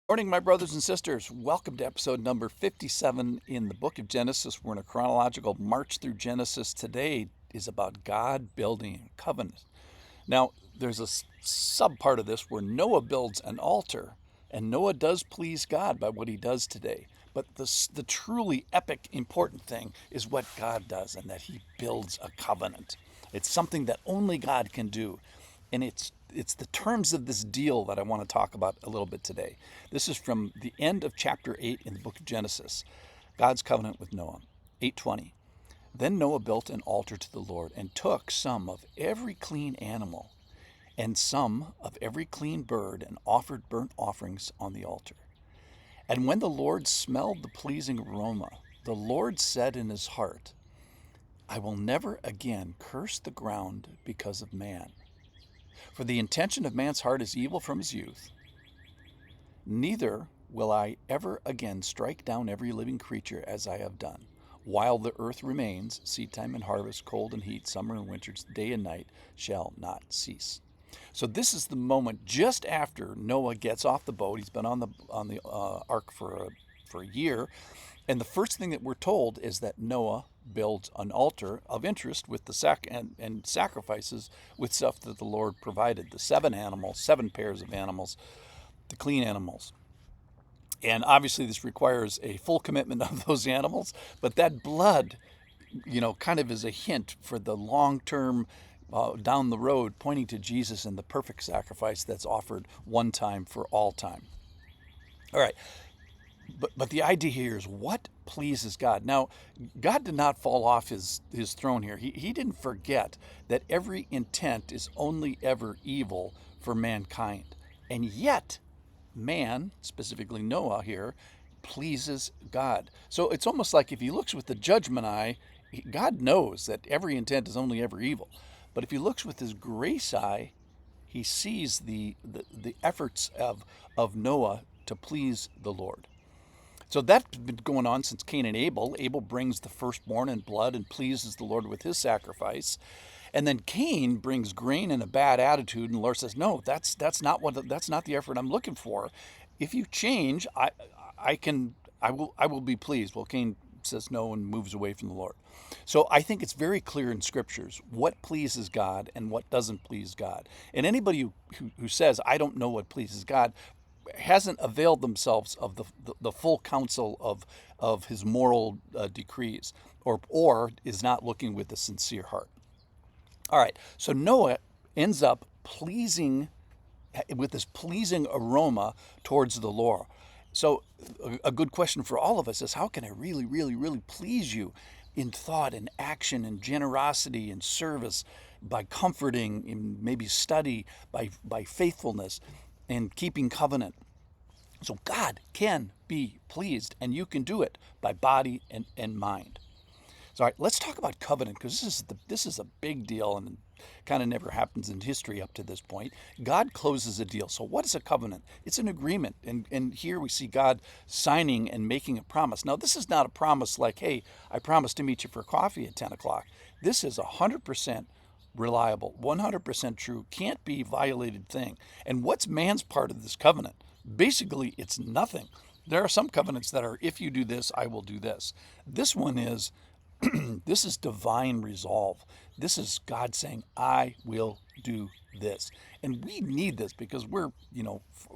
Morning, my brothers and sisters. Welcome to episode number 57 in the book of Genesis. We're in a chronological march through Genesis. Today is about God building a covenant. Now, there's a sub part of this where Noah builds an altar, and Noah does please God by what he does today. But the truly epic, important thing is what God does, and that he builds a covenant. It's something that only God can do. And it's the terms of this deal that I want to talk about a little bit today. This is from the end of chapter 8 in the book of Genesis. God's covenant with Noah, 8:20. Then Noah built an altar to the Lord and took some of every clean animal and some of every clean bird and offered burnt offerings on the altar. And when the Lord smelled the pleasing aroma, the Lord said in his heart, I will never again curse the ground because of man. For the intention of man's heart is evil from his youth. Neither will I ever again strike down every living creature as I have done. While the earth remains, seedtime and harvest, cold and heat, summer and winter, day and night shall not cease. So this is the moment just after Noah gets off the boat. He's been on the ark for a year, and the first thing that we're told is that Noah builds an altar of interest with the and sacrifices with stuff that the Lord provided: the seven pairs of animals, the clean animals. And obviously, this requires a full commitment of those animals, but that blood, kind of is a hint for the long term down the road, pointing to Jesus and the perfect sacrifice that's offered one time for all time. All right. But the idea here is what pleases God. Now, God did not fall off his throne here. He didn't forget that every intent is only ever evil for mankind. And yet, man, specifically Noah here, pleases God. So it's almost like if he looks with the judgment eye, God knows that every intent is only ever evil. But if he looks with his grace eye, he sees the efforts of Noah to please the Lord. So that's been going on since Cain and Abel. Abel brings the firstborn and blood and pleases the Lord with his sacrifice. And then Cain brings grain and a bad attitude, and the Lord says, "No, that's not the effort I'm looking for. If you change, I will be pleased." Well, Cain says no and moves away from the Lord. So I think it's very clear in scriptures what pleases God and what doesn't please God. And anybody who says, I don't know what pleases God, hasn't availed themselves of the full counsel of his moral decrees, or is not looking with a sincere heart. All right, so Noah ends up pleasing with this pleasing aroma towards the Lord. So a good question for all of us is, how can I really, really, really please you in thought and action and generosity and service, by comforting, in maybe study, by faithfulness and keeping covenant? So God can be pleased, and you can do it by body and mind. So, all right, let's talk about covenant, because this is a big deal and kind of never happens in history up to this point. God closes a deal. So what is a covenant? It's an agreement. And here we see God signing and making a promise. Now, this is not a promise like, hey, I promise to meet you for coffee at 10 o'clock. This is 100% reliable, 100% true, can't be violated thing. And what's man's part of this covenant? Basically, it's nothing. There are some covenants that are, if you do this, I will do this. This one is, this is divine resolve. This is God saying, I will do this. And we need this because we're,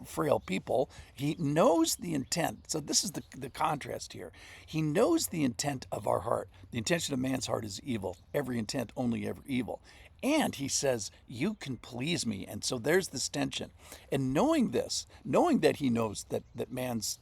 frail people. He knows the intent. So this is the contrast here. He knows the intent of our heart. The intention of man's heart is evil. Every intent, only ever evil. And he says, you can please me. And so there's this tension. And knowing this, knowing that he knows that man's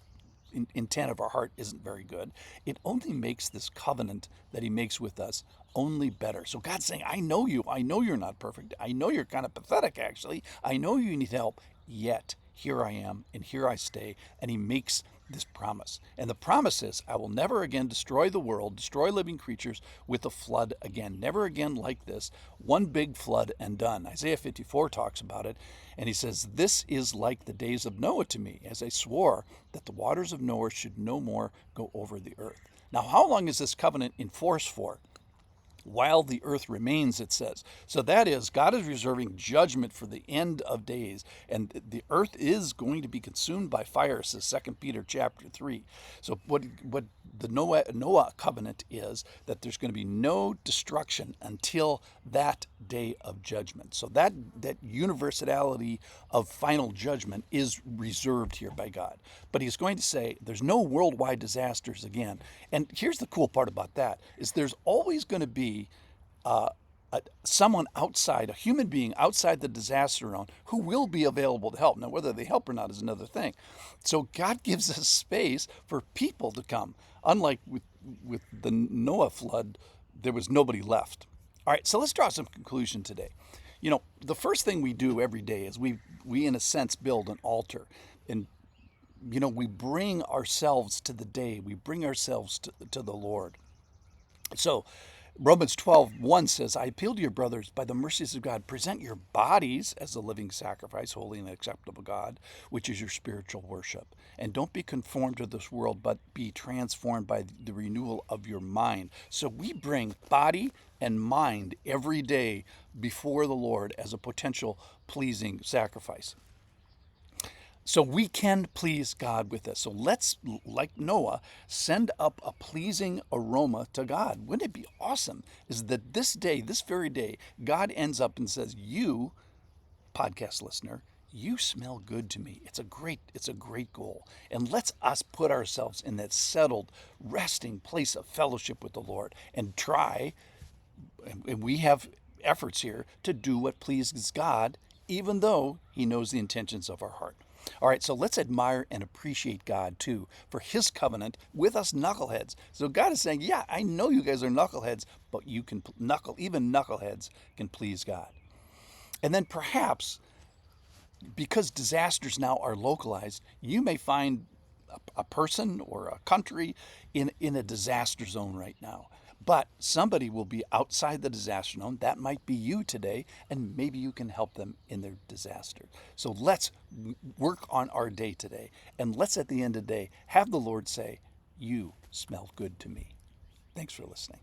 intent of our heart isn't very good, it only makes this covenant that he makes with us only better. So God's saying, I know you. I know you're not perfect. I know you're kind of pathetic, actually. I know you need help. Yet, here I am, and here I stay. And he makes this promise. And the promise is, I will never again destroy the world, destroy living creatures with a flood again. Never again like this. One big flood and done. Isaiah 54 talks about it. And he says, this is like the days of Noah to me, as I swore that the waters of Noah should no more go over the earth. Now, how long is this covenant in force for? while the earth remains, it says. So that is, God is reserving judgment for the end of days, and the earth is going to be consumed by fire, says 2 Peter chapter 3. So what the Noah covenant is, that there's going to be no destruction until that day of judgment. So that universality of final judgment is reserved here by God. But he's going to say there's no worldwide disasters again. And here's the cool part about that, is there's always going to be someone outside, a human being outside the disaster zone, who will be available to help. Now, whether they help or not is another thing. So God gives us space for people to come. Unlike with the Noah flood, there was nobody left. All right, so let's draw some conclusion today. You know, the first thing we do every day is we in a sense build an altar, and you know, we bring ourselves to the day. We bring ourselves to the Lord. So Romans 12:1 says, I appeal to your brothers by the mercies of God, present your bodies as a living sacrifice, holy and acceptable to God, which is your spiritual worship. And don't be conformed to this world, but be transformed by the renewal of your mind. So we bring body and mind every day before the Lord as a potential pleasing sacrifice. So we can please God with this. So let's, like Noah, send up a pleasing aroma to God. Wouldn't it be awesome? Is that this day, this very day, God ends up and says, you, podcast listener, you smell good to me. It's a great goal. And let's us put ourselves in that settled, resting place of fellowship with the Lord and try, and we have efforts here to do what pleases God, even though he knows the intentions of our heart. All right, so let's admire and appreciate God too for his covenant with us knuckleheads. So God is saying, yeah, I know you guys are knuckleheads, but you can even knuckleheads can please God. And then perhaps because disasters now are localized, you may find a person or a country in a disaster zone right now. But somebody will be outside the disaster zone. That might be you today, and maybe you can help them in their disaster. So let's work on our day today, and let's at the end of the day have the Lord say, you smell good to me. Thanks for listening.